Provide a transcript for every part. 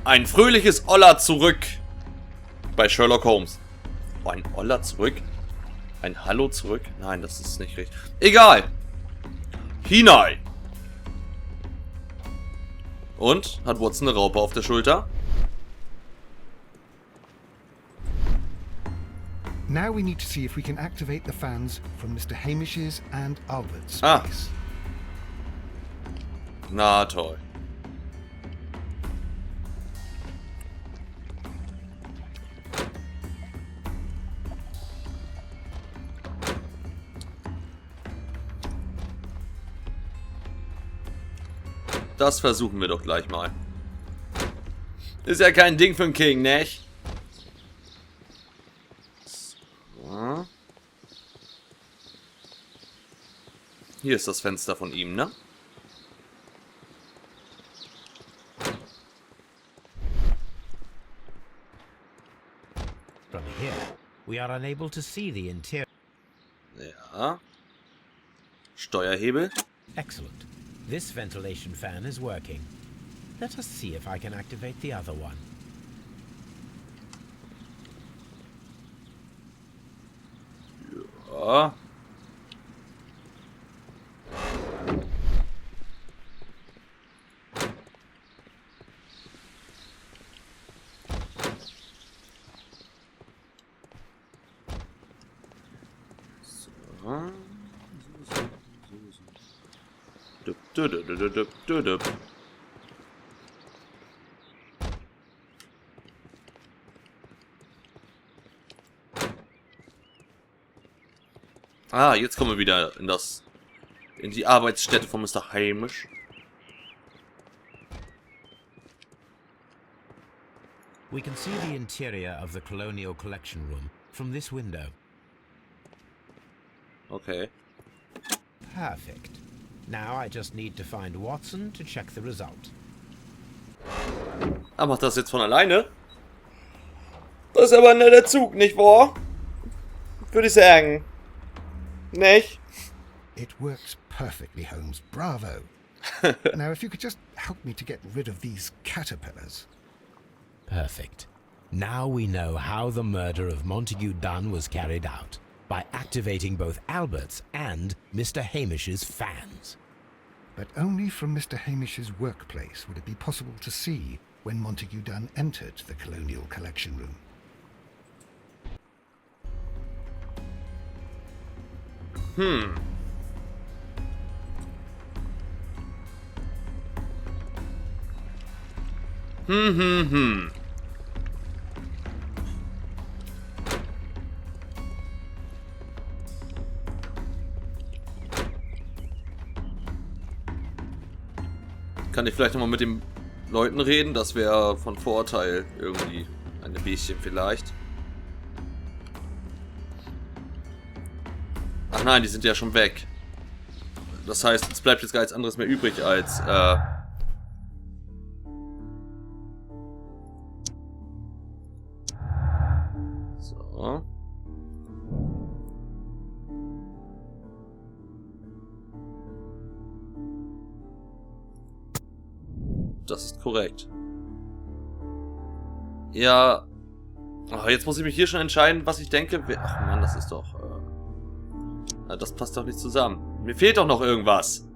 Ein fröhliches Olla zurück bei Sherlock Holmes. Oh, ein Olla zurück? Ein Hallo zurück? Nein, das ist nicht richtig. Egal. Hinein. Und? Hat Watson eine Raupe auf der Schulter? Now we need to see if we can activate the fans from Mr. Hamish's and Albert's Ah. space. Na toll. Das versuchen wir doch gleich mal. Ist ja kein Ding für einen King, ne? So. Hier ist das Fenster von ihm, ne? From here, we are unable to see the interior. Ja. Steuerhebel. Excellent. This ventilation fan is working. Let us see if I can activate the other one. Ja. So. Ah, jetzt kommen wir wieder in die Arbeitsstätte von Mr. Hamish. We can see the interior of the Colonial Collection Room from this window. Okay. Perfect. Now I just need to find Watson to check the result. Ah, macht das jetzt von alleine? Das ist aber ein netter Zug, nicht wahr? Würde ich sagen. Nicht? It works perfectly, Holmes. Bravo. Now, if you could just help me to get rid of these caterpillars. Perfect. Now we know how the murder of Montague Dunn was carried out. By activating both Albert's and Mr. Hamish's fans. But only from Mr. Hamish's workplace would it be possible to see when Montague Dunn entered the Colonial Collection Room. Hm. Kann ich vielleicht nochmal mit den Leuten reden? Das wäre von Vorteil irgendwie. Ein bisschen vielleicht. Ach nein, die sind ja schon weg. Das heißt, es bleibt jetzt gar nichts anderes mehr übrig als so. Das ist korrekt. Ja. Oh, jetzt muss ich mich hier schon entscheiden, was ich denke. Ach Mann, das ist doch... das passt doch nicht zusammen. Mir fehlt doch noch irgendwas.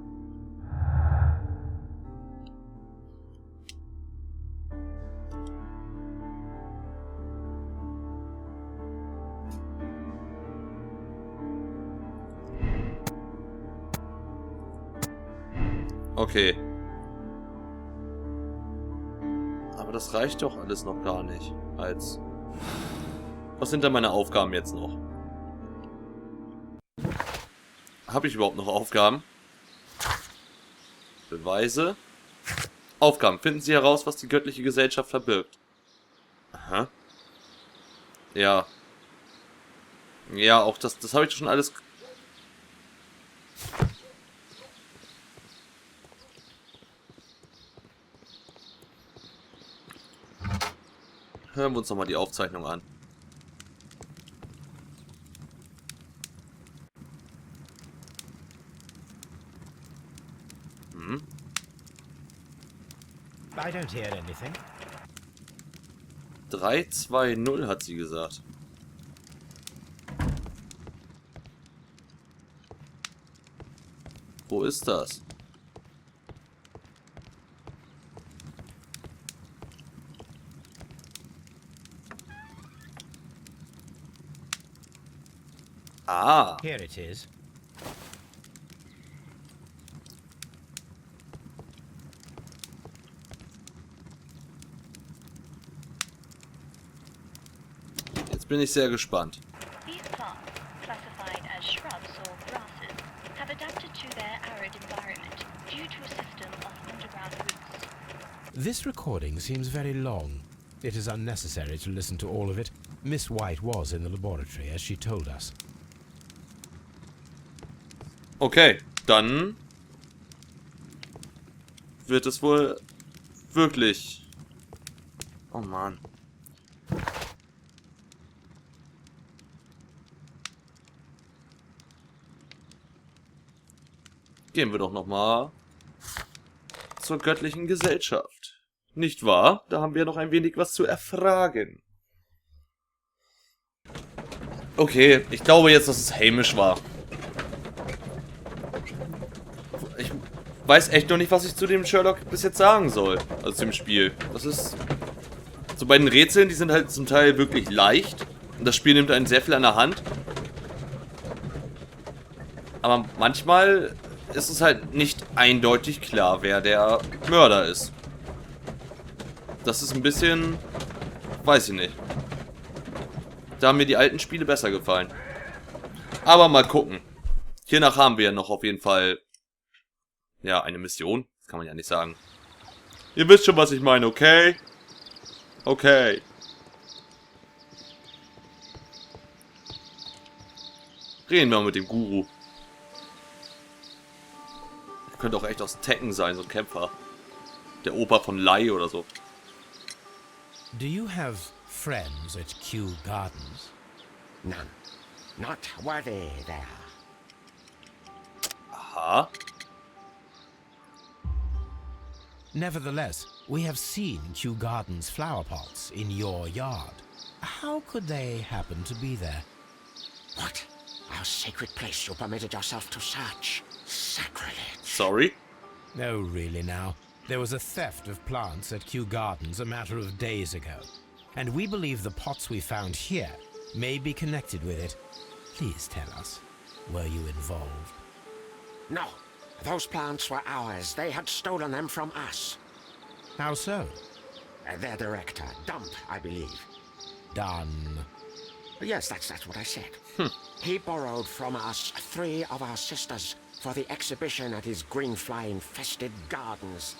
Okay. Aber das reicht doch alles noch gar nicht. Was sind denn meine Aufgaben jetzt noch? Habe ich überhaupt noch Aufgaben? Beweise. Aufgaben. Finden Sie heraus, was die göttliche Gesellschaft verbirgt. Aha. Ja. Ja, auch das habe ich schon alles... Hören wir uns nochmal die Aufzeichnung an. I don't hear anything. 320 hat sie gesagt. Wo ist das? Ah. Here it is. Jetzt bin ich sehr gespannt. These plants, classified as shrubs or grasses, have adapted to their arid environment due to a system of underground roots. This recording seems very long. It is unnecessary to listen to all of it. Miss White was in the laboratory, as she told us. Okay, dann wird es wohl wirklich... Oh Mann. Gehen wir doch nochmal zur göttlichen Gesellschaft. Nicht wahr? Da haben wir noch ein wenig was zu erfragen. Okay, ich glaube jetzt, dass es Hamish war. Ich weiß echt noch nicht, was ich zu dem Sherlock bis jetzt sagen soll. Also zu dem Spiel. Das ist... So bei den Rätseln, die sind halt zum Teil wirklich leicht. Und das Spiel nimmt einen sehr viel an der Hand. Aber manchmal ist es halt nicht eindeutig klar, wer der Mörder ist. Das ist ein bisschen... Weiß ich nicht. Da haben mir die alten Spiele besser gefallen. Aber mal gucken. Hiernach haben wir noch auf jeden Fall... Ja, eine Mission. Das kann man ja nicht sagen. Ihr wisst schon, was ich meine, okay? Okay. Reden wir mal mit dem Guru. Könnte auch echt aus Tekken sein, so ein Kämpfer. Der Opa von Lai oder so. Do you have friends at Kew Gardens? None. Not worthy there. Aha. Nevertheless, we have seen Kew Gardens flower pots in your yard. How could they happen to be there? What? Our sacred place you permitted yourself to search. Sacrilege. Sorry? No, really now. There was a theft of plants at Kew Gardens a matter of days ago. And we believe the pots we found here may be connected with it. Please tell us, were you involved? No. Those plants were ours. They had stolen them from us. How so? Their director, Dump, I believe. Done. Yes, that's what I said. He borrowed from us 3 of our sisters for the exhibition at his greenfly-infested gardens.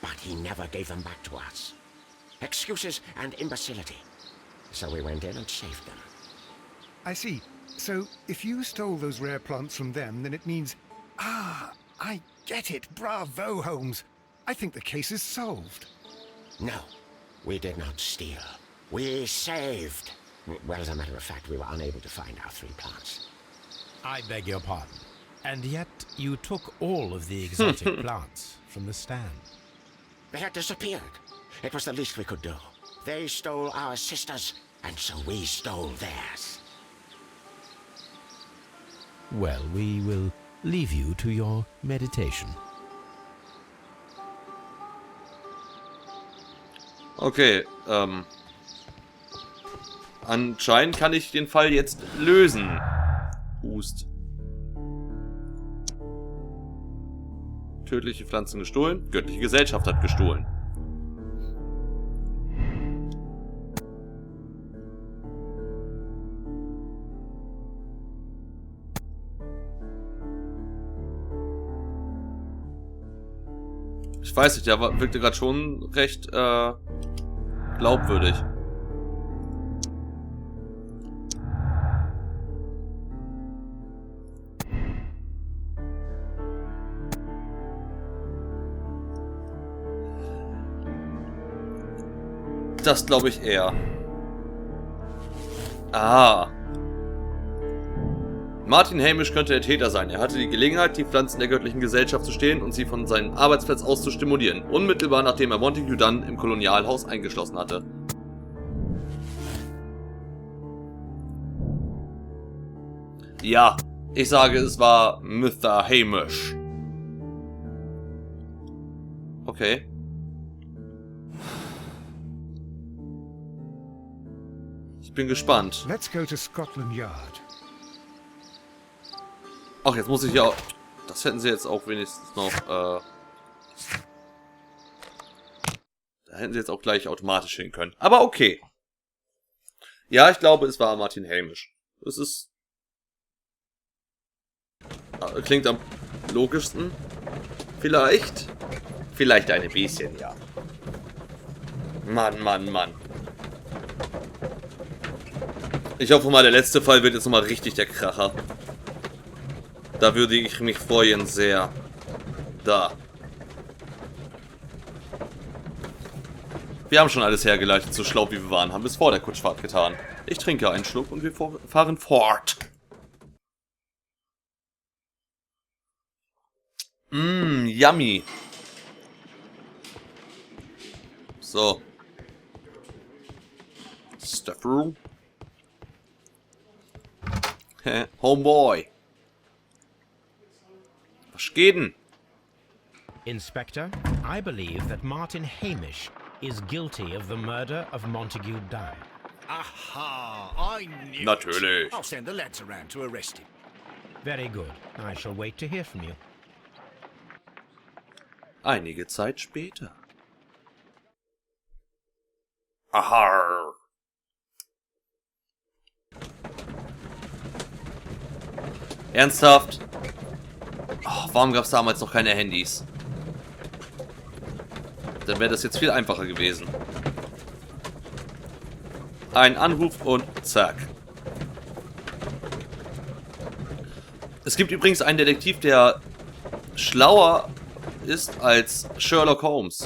But he never gave them back to us. Excuses and imbecility. So we went in and saved them. I see. So, if you stole those rare plants from them, then it means... Ah, I get it. Bravo, Holmes. I think the case is solved. No, we did not steal. We saved. Well, as a matter of fact, we were unable to find our 3 plants. I beg your pardon. And yet you took all of the exotic plants from the stand. They had disappeared. It was the least we could do. They stole our sisters, and so we stole theirs. Well, we will leave you to your meditation. Okay, anscheinend kann ich den Fall jetzt lösen. Hust. Tödliche Pflanzen gestohlen. Göttliche Gesellschaft hat gestohlen. Ich weiß nicht, der wirkte gerade schon recht glaubwürdig. Das glaube ich eher. Ah. Martin Hamish könnte der Täter sein. Er hatte die Gelegenheit, die Pflanzen der göttlichen Gesellschaft zu stehlen und sie von seinem Arbeitsplatz aus zu stimulieren. Unmittelbar nachdem er Montague Dunn im Kolonialhaus eingeschlossen hatte. Ja, ich sage, es war Mr. Hamish. Okay. Ich bin gespannt. Let's go to Scotland Yard. Ach, jetzt muss ich ja... Das hätten sie jetzt auch wenigstens noch... Da hätten sie jetzt auch gleich automatisch hin können. Aber okay. Ja, ich glaube, es war Martin Hamish. Es ist... Klingt am logischsten. Vielleicht. Vielleicht ein bisschen, ja. Mann, Mann, Mann. Ich hoffe mal, der letzte Fall wird jetzt nochmal richtig der Kracher. Da würde ich mich freuen sehr. Da. Wir haben schon alles hergeleitet, so schlau wie wir waren, haben es vor der Kutschfahrt getan. Ich trinke einen Schluck und wir fahren fort. Yummy. So. Stuff room. Homeboy. Was geht denn? Inspector, I believe that Martin Hamish is guilty of the murder of Montague Dye. Aha, I knew Natürlich. it. I'll send the lads around to arrest him. Very good. I shall wait to hear from you. Einige Zeit später. Aha. Ernsthaft? Oh, warum gab es damals noch keine Handys? Dann wäre das jetzt viel einfacher gewesen. Ein Anruf und zack. Es gibt übrigens einen Detektiv, der schlauer ist als Sherlock Holmes.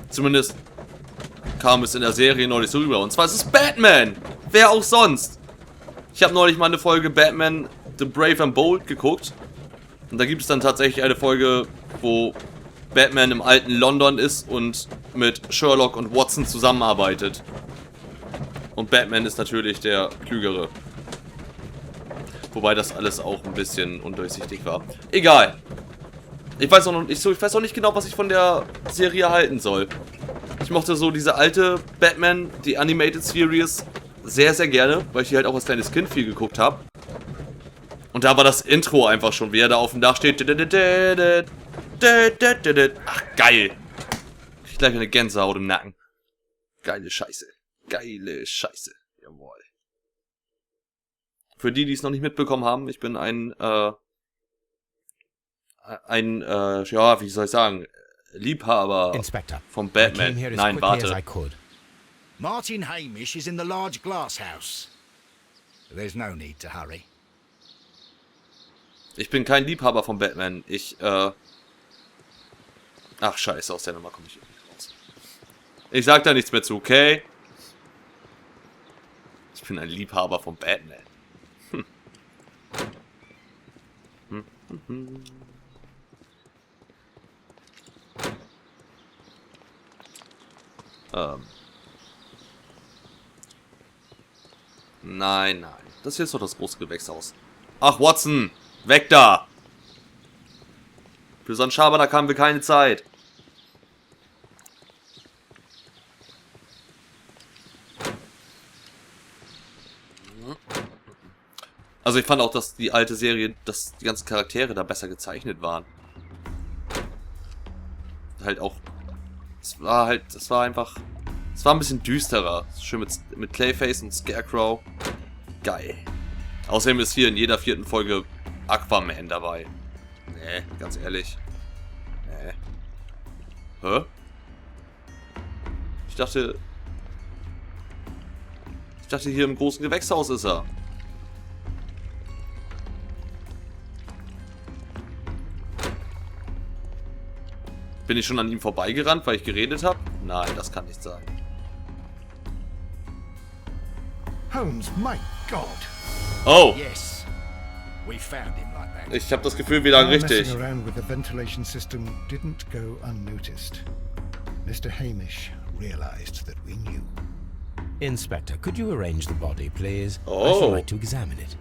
Zumindest kam es in der Serie neulich so rüber. Und zwar ist es Batman. Wer auch sonst. Ich habe neulich mal eine Folge Batman The Brave and Bold geguckt. Und da gibt es dann tatsächlich eine Folge, wo Batman im alten London ist und mit Sherlock und Watson zusammenarbeitet. Und Batman ist natürlich der Klügere. Wobei das alles auch ein bisschen undurchsichtig war. Egal. Ich weiß auch nicht genau, was ich von der Serie halten soll. Ich mochte so diese alte Batman, die Animated Series, sehr, sehr gerne, weil ich die halt auch als kleines Kind viel geguckt habe. Und da war das Intro einfach schon, wie er da auf dem Dach steht. Ach, geil. Ich gleich eine Gänsehaut im Nacken. Geile Scheiße. Geile Scheiße. Jawohl. Für die es noch nicht mitbekommen haben, ich bin ja, wie soll ich sagen, Liebhaber Inspector, vom I came Batman. here as Nein, quickly as I warte. could. Martin Hamish is in the large glass house. There's no need to hurry. Ich bin kein Liebhaber von Batman. Ach, scheiße, aus der Nummer komme ich irgendwie raus. Ich sag da nichts mehr zu, okay? Ich bin ein Liebhaber von Batman. Nein, nein. Das hier ist doch das große Gewächshaus. Ach, Watson! Weg da! Für so einen Schabernack haben wir keine Zeit. Also ich fand auch, dass die alte Serie, dass die ganzen Charaktere da besser gezeichnet waren. Halt auch... Es war ein bisschen düsterer. Schön mit Clayface und Scarecrow. Geil. Außerdem ist hier in jeder 4. Folge Aquaman dabei. Nee, ganz ehrlich. Nee. Hä? Ich dachte, hier im großen Gewächshaus ist er. Bin ich schon an ihm vorbeigerannt, weil ich geredet habe? Nein, das kann nicht sein. Holmes, my God. Oh! Yes, we found him like that. Ich habe das Gefühl, wir lagen Our richtig. messing around with the ventilation system didn't go unnoticed. Mr. Hamish realized that we knew. Inspector, could you arrange the body, please? I Oh. should like to examine it.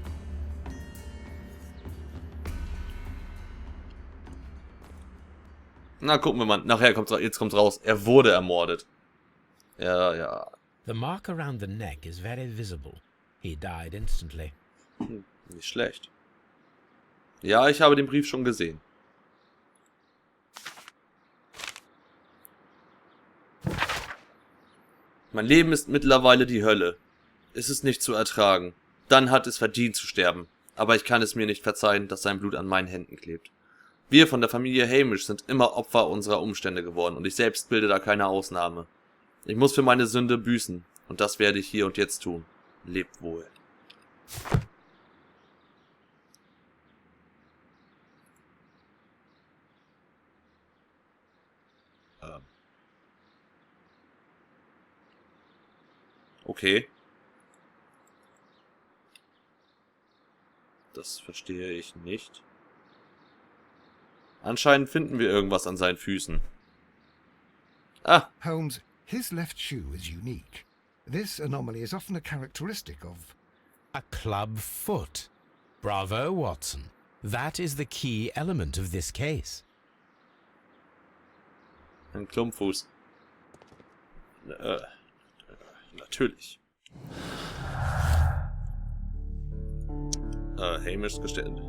Na, gucken wir mal. Nachher kommt's, jetzt kommt's raus. Er wurde ermordet. Ja, ja. The mark around the neck is very visible. He died instantly. Nicht schlecht. Ja, ich habe den Brief schon gesehen. Mein Leben ist mittlerweile die Hölle. Es ist nicht zu ertragen. Dann hat es verdient zu sterben. Aber ich kann es mir nicht verzeihen, dass sein Blut an meinen Händen klebt. Wir von der Familie Hamish sind immer Opfer unserer Umstände geworden und ich selbst bilde da keine Ausnahme. Ich muss für meine Sünde büßen und das werde ich hier und jetzt tun. Lebt wohl. Okay. Das verstehe ich nicht. Anscheinend finden wir irgendwas an seinen Füßen. Ah, Holmes, his left shoe is unique. This anomaly is often a characteristic of... A club foot. Bravo, Watson. That is the key element of this case. ein Klumpfuß. Natürlich. Hamish gestellt.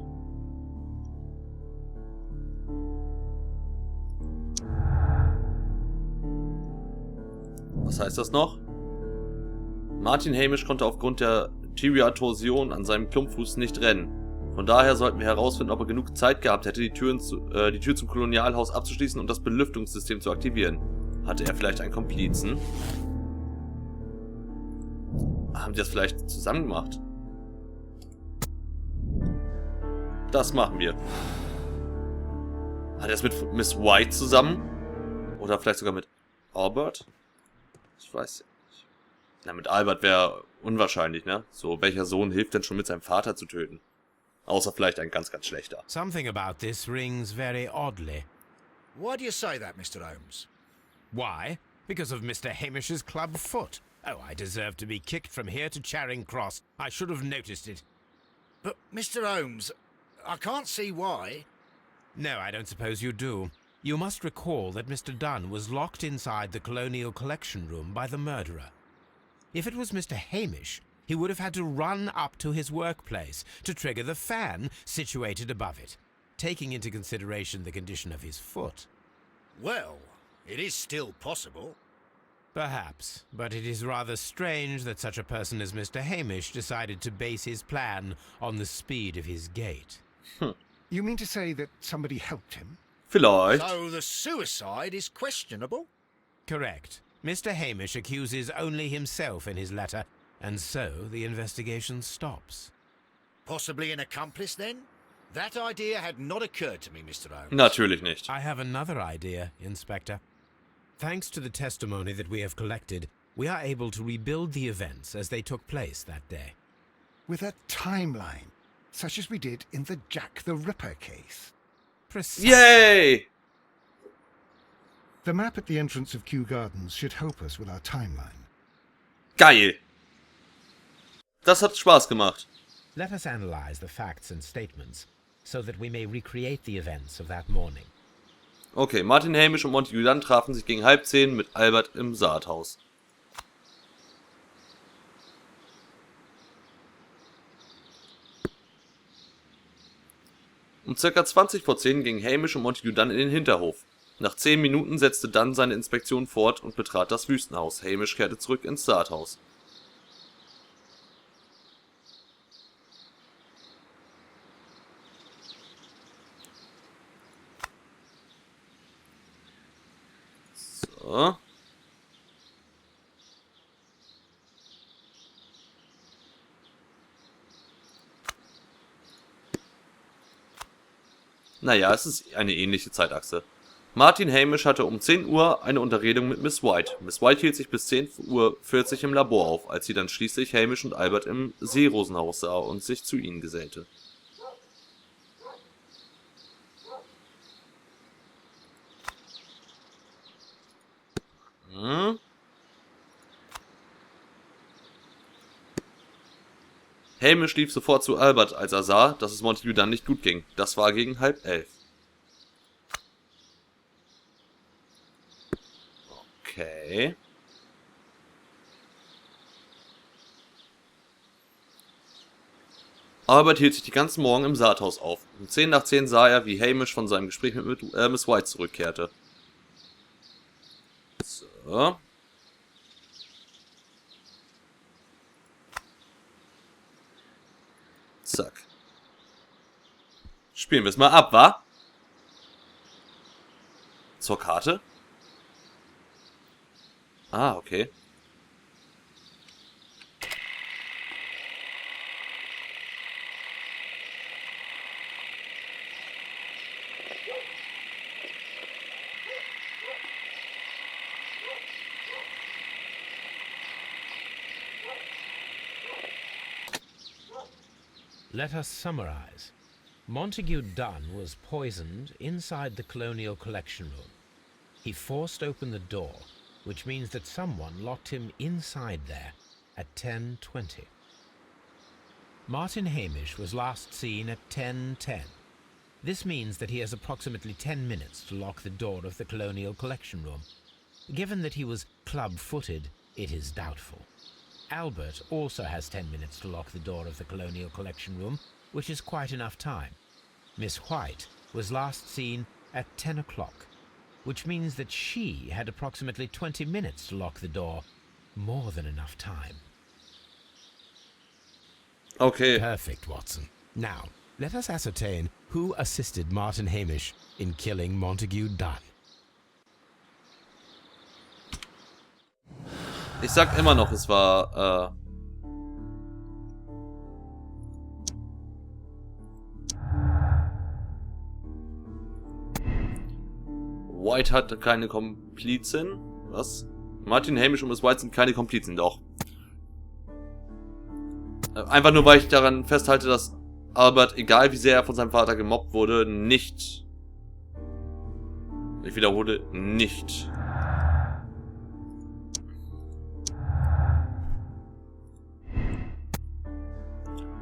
Was heißt das noch? Martin Hamish konnte aufgrund der Tiriatorsion an seinem Klumpfuß nicht rennen. Von daher sollten wir herausfinden, ob er genug Zeit gehabt hätte, die Tür zum Kolonialhaus abzuschließen und das Belüftungssystem zu aktivieren. Hatte er vielleicht einen Komplizen? Haben die das vielleicht zusammen gemacht? Das machen wir. Hat er es mit Miss White zusammen? Oder vielleicht sogar mit Albert? Ich weiß ja nicht. Na, mit Albert wäre unwahrscheinlich, ne? So, welcher Sohn hilft denn schon mit seinem Vater zu töten? Außer vielleicht ein ganz, ganz schlechter. Something about this rings very oddly. Why do you say that, Mr. Holmes? Why? Because of Mr. Hamish's club foot. Oh, I deserve to be kicked from here to Charing Cross. I should have noticed it. But, Mr. Holmes, I can't see why. No, I don't suppose you do. You must recall that Mr. Dunn was locked inside the Colonial Collection Room by the murderer. If it was Mr. Hamish, he would have had to run up to his workplace to trigger the fan situated above it, taking into consideration the condition of his foot. Well, it is still possible. Perhaps, but it is rather strange that such a person as Mr. Hamish decided to base his plan on the speed of his gait. You mean to say that somebody helped him? Vielleicht. So the suicide is questionable? Correct. Mr. Hamish accuses only himself in his letter, and so the investigation stops. Possibly an accomplice, then? That idea had not occurred to me, Mr. Holmes. Natürlich nicht. I have another idea, Inspector. Thanks to the testimony that we have collected, we are able to rebuild the events as they took place that day. With a timeline, such as we did in the Jack the Ripper case. Precisely. Yay! The map at the entrance of Kew Gardens should help us with our timeline. Geil! Das hat Spaß gemacht. Let us analyze the facts and statements, so that we may recreate the events of that morning. Okay, Martin Hamish und Montague Dunn trafen sich gegen 9:30 mit Albert im Saathaus. Um ca. 9:20 gingen Hamish und Montague Dunn in den Hinterhof. Nach 10 Minuten setzte Dunn seine Inspektion fort und betrat das Wüstenhaus. Hamish kehrte zurück ins Saathaus. So. Naja, es ist eine ähnliche Zeitachse. Martin Hamish hatte um 10 Uhr eine Unterredung mit Miss White. Miss White hielt sich bis 10:40 Uhr im Labor auf, als sie dann schließlich Hamish und Albert im Seerosenhaus sah und sich zu ihnen gesellte. Hamish lief sofort zu Albert, als er sah, dass es Montague dann nicht gut ging. Das war gegen 10:30. Okay. Albert hielt sich die ganzen Morgen im Saathaus auf. Um 10 nach 10 sah er, wie Hamish von seinem Gespräch mit Miss White zurückkehrte. So. Zack. Spielen wir es mal ab, wa? Zur Karte? Ah, okay. Let us summarize. Montague Dunn was poisoned inside the Colonial Collection Room. He forced open the door, which means that someone locked him inside there at 10:20. Martin Hamish was last seen at 10:10. This means that he has approximately 10 minutes to lock the door of the Colonial Collection Room. Given that he was club-footed, it is doubtful. Albert also has 10 minutes to lock the door of the Colonial Collection Room, which is quite enough time. Miss White was last seen at 10 o'clock, which means that she had approximately 20 minutes to lock the door. More than enough time. Okay. Perfect, Watson. Now, let us ascertain who assisted Martin Hamish in killing Montague Dunn. Ich sag immer noch, es war, White hatte keine Komplizin. Was? Martin Hamish und Miss White sind keine Komplizen, doch. Einfach nur, weil ich daran festhalte, dass Albert, egal wie sehr er von seinem Vater gemobbt wurde, nicht... Ich wiederhole, nicht...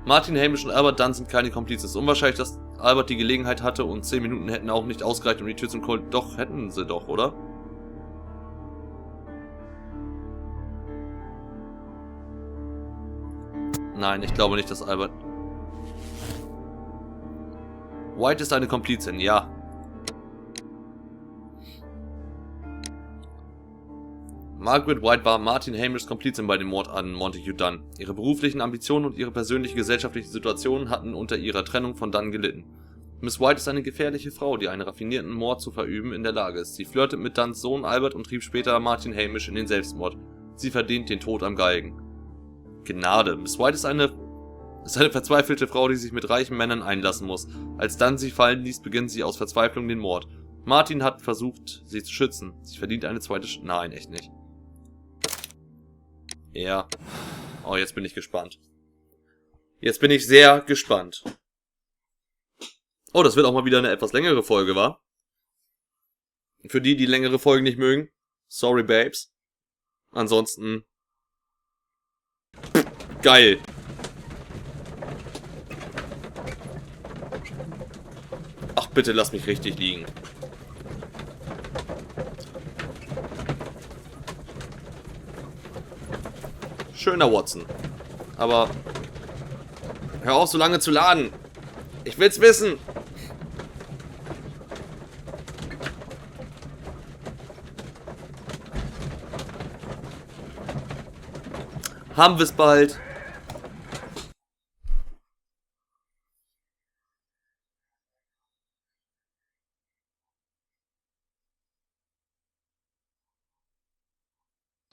Martin Hamish und Albert Dunn sind keine Komplizen. Es ist unwahrscheinlich, dass Albert die Gelegenheit hatte und 10 Minuten hätten auch nicht ausgereicht, um die Tür zum Colt. Doch, hätten sie doch, oder? Nein, ich glaube nicht, dass Albert... White ist eine Komplizin, ja. Margaret White war Martin Hamishs Komplizin bei dem Mord an Montague Dunn. Ihre beruflichen Ambitionen und ihre persönliche gesellschaftliche Situation hatten unter ihrer Trennung von Dunn gelitten. Miss White ist eine gefährliche Frau, die einen raffinierten Mord zu verüben in der Lage ist. Sie flirtet mit Dunns Sohn Albert und trieb später Martin Hamish in den Selbstmord. Sie verdient den Tod am Galgen. Gnade. Miss White ist eine verzweifelte Frau, die sich mit reichen Männern einlassen muss. Als Dunn sie fallen ließ, beginnt sie aus Verzweiflung den Mord. Martin hat versucht, sie zu schützen. Sie verdient eine zweite Nein, echt nicht. Ja. Oh, jetzt bin ich gespannt. Jetzt bin ich sehr gespannt. Oh, das wird auch mal wieder eine etwas längere Folge, wa? Für die, die längere Folgen nicht mögen. Sorry, Babes. Ansonsten... Geil. Ach, bitte lass mich richtig liegen. Schöner Watson. Aber... Hör auf, so lange zu laden. Ich will's wissen. Haben wir's bald.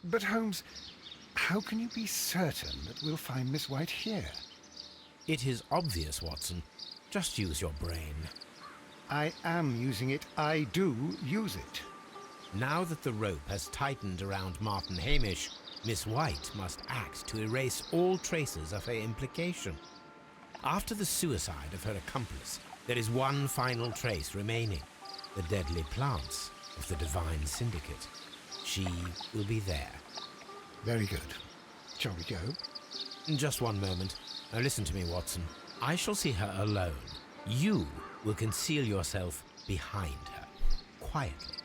But Holmes, how can you be certain that we'll find Miss White here? It is obvious, Watson. Just use your brain. I am using it. I do use it. Now that the rope has tightened around Martin Hamish, Miss White must act to erase all traces of her implication. After the suicide of her accomplice, there is one final trace remaining. The deadly plants of the Divine Syndicate. She will be there. Very good. Shall we go? Just one moment. Now listen to me, Watson. I shall see her alone. You will conceal yourself behind her. Quietly.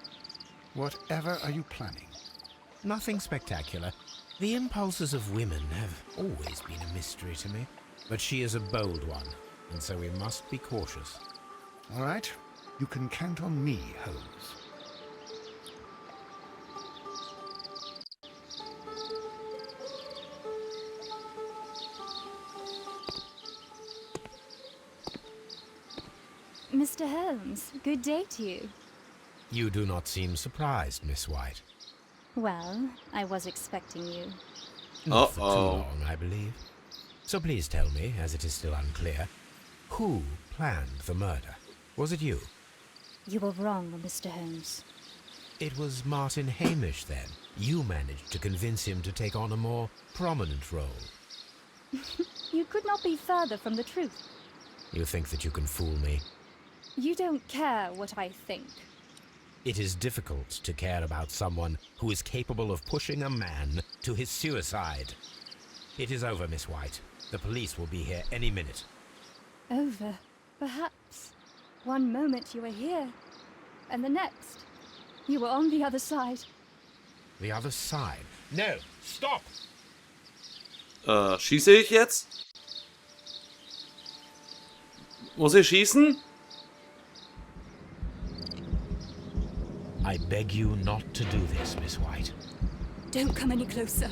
Whatever are you planning? Nothing spectacular. The impulses of women have always been a mystery to me. But she is a bold one, and so we must be cautious. All right. You can count on me, Holmes. Mr. Holmes, good day to you. You do not seem surprised, Miss White. Well, I was expecting you. Not for too long, I believe. So please tell me, as it is still unclear, who planned the murder? Was it you? You were wrong, Mr. Holmes. It was Martin Hamish, then. You managed to convince him to take on a more prominent role. You could not be further from the truth. You think that you can fool me? You don't care what I think. It is difficult to care about someone who is capable of pushing a man to his suicide. It is over, Miss White. The police will be here any minute. Over, perhaps. One moment you were here, and the next, you were on the other side. The other side? No, stop! Schieße ich jetzt? Muss ich schießen? I beg you not to do this, Miss White. Don't come any closer.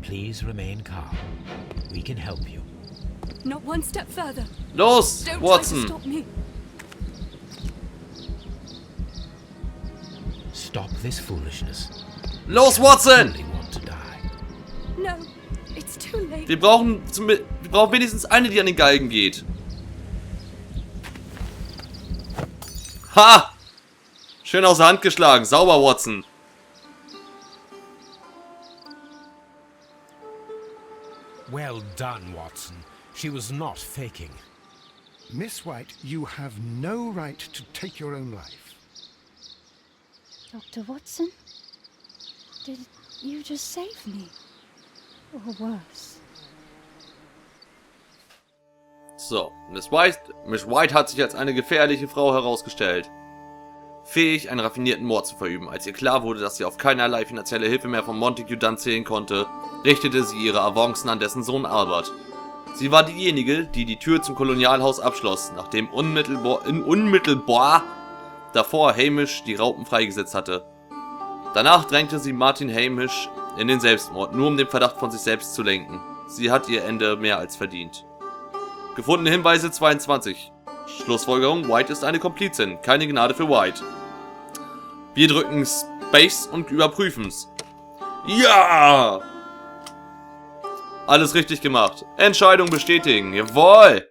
Please remain calm. We can help you. Not one step further. Los, Don't Watson! try to stop me. Stop this foolishness. Los, You Watson! really want to die. No, it's too late. Wir brauchen wenigstens eine, die an den Galgen geht. Ha! Schön aus der Hand geschlagen. Sauber, Watson. Well done, Watson. She was not faking. Miss White, you have no right to take your own life. Dr. Watson? Did you just save me? Or worse? So, Miss White hat sich als eine gefährliche Frau herausgestellt. Fähig, einen raffinierten Mord zu verüben. Als ihr klar wurde, dass sie auf keinerlei finanzielle Hilfe mehr von Montague Dunn zählen konnte, richtete sie ihre Avancen an dessen Sohn Albert. Sie war diejenige, die die Tür zum Kolonialhaus abschloss, nachdem unmittelbar davor Hamish die Raupen freigesetzt hatte. Danach drängte sie Martin Hamish in den Selbstmord, nur um den Verdacht von sich selbst zu lenken. Sie hat ihr Ende mehr als verdient. Gefundene Hinweise 22. Schlussfolgerung, White ist eine Komplizin. Keine Gnade für White. Wir drücken Space und überprüfen's. Ja! Alles richtig gemacht. Entscheidung bestätigen. Jawohl!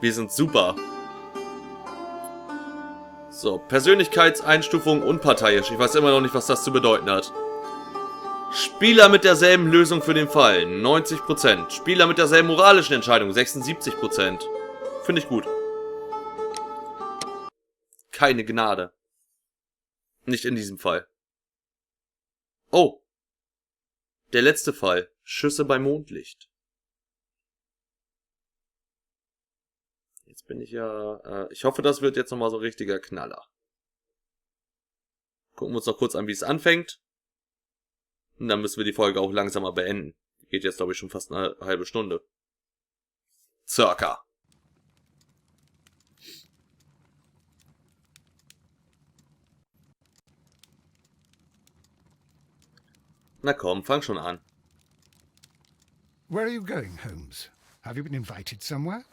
Wir sind super. So, Persönlichkeitseinstufung unparteiisch. Ich weiß immer noch nicht, was das zu bedeuten hat. Spieler mit derselben Lösung für den Fall, 90%. Spieler mit derselben moralischen Entscheidung, 76%. Finde ich gut. Keine Gnade. Nicht in diesem Fall. Oh. Der letzte Fall. Schüsse bei Mondlicht. Jetzt bin ich ja... ich hoffe, das wird jetzt nochmal so ein richtiger Knaller. Gucken wir uns noch kurz an, wie es anfängt. Und dann müssen wir die Folge auch langsamer beenden. Geht jetzt, glaube ich, schon fast eine halbe Stunde. Circa. Na komm, fang schon an. Where are you going, Holmes? Have you been invited somewhere?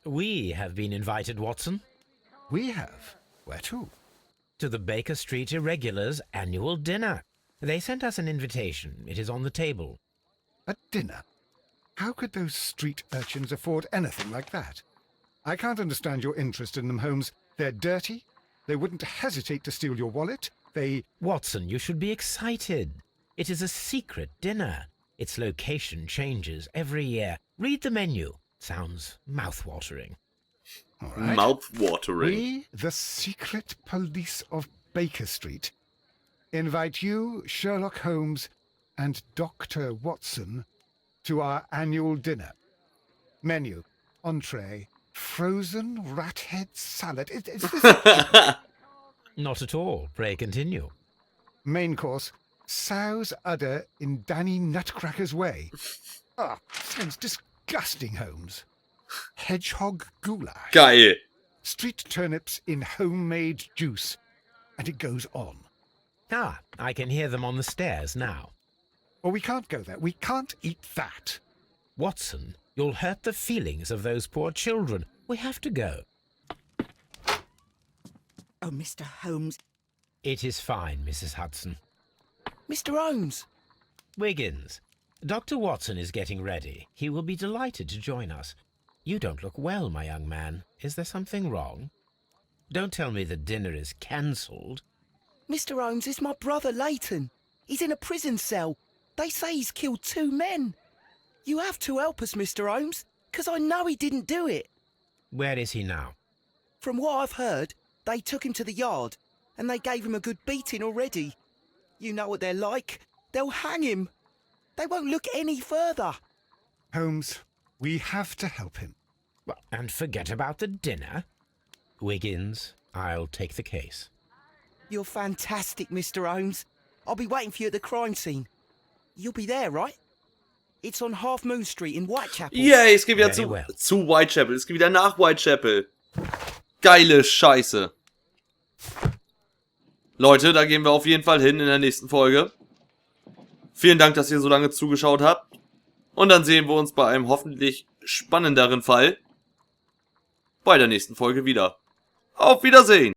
We have been invited, Watson, We have. Where to? to the Baker Street Irregulars' annual dinner. They sent us an invitation. It is on the table. A dinner? How could those street urchins afford anything like that? I can't understand your interest in them, Holmes. They're dirty. They wouldn't hesitate to steal your wallet. Watson, you should be excited. It is a secret dinner. Its location changes every year. Read the menu. Sounds mouth-watering. All right. Mouth-watering. We, the secret police of Baker Street, invite you, Sherlock Holmes, and Dr. Watson to our annual dinner. Menu, entree, Frozen rat head salad. Is this Not at all. Pray continue. main course? Sow's udder in Danny Nutcracker's way. Ah, sounds disgusting, Holmes. Hedgehog goulash. Geil. Street turnips in homemade juice. And it goes on. Ah, I can hear them on the stairs now. Well, we can't go there. We can't eat that. Watson, you'll hurt the feelings of those poor children. We have to go. Oh, Mr. Holmes. It is fine, Mrs. Hudson. Mr. Holmes! Wiggins, Dr. Watson is getting ready. He will be delighted to join us. You don't look well, my young man. Is there something wrong? Don't tell me the dinner is cancelled. Mr. Holmes, it's my brother Leighton. He's in a prison cell. They say he's killed 2 men. You have to help us, Mr. Holmes, 'cause I know he didn't do it. Where is he now? From what I've heard, they took him to the yard, and they gave him a good beating already. You know what they're like. They'll hang him. They won't look any further. Holmes, we have to help him. Well, and forget about the dinner. Wiggins, I'll take the case. You're fantastic, Mr. Holmes. I'll be waiting for you at the crime scene. You'll be there, right? It's on Half Moon Street in Whitechapel. Yay, es geht wieder Very well. zu Whitechapel. Es geht wieder nach Whitechapel. Geile Scheiße. Leute, da gehen wir auf jeden Fall hin in der nächsten Folge. Vielen Dank, dass ihr so lange zugeschaut habt. Und dann sehen wir uns bei einem hoffentlich spannenderen Fall bei der nächsten Folge wieder. Auf Wiedersehen!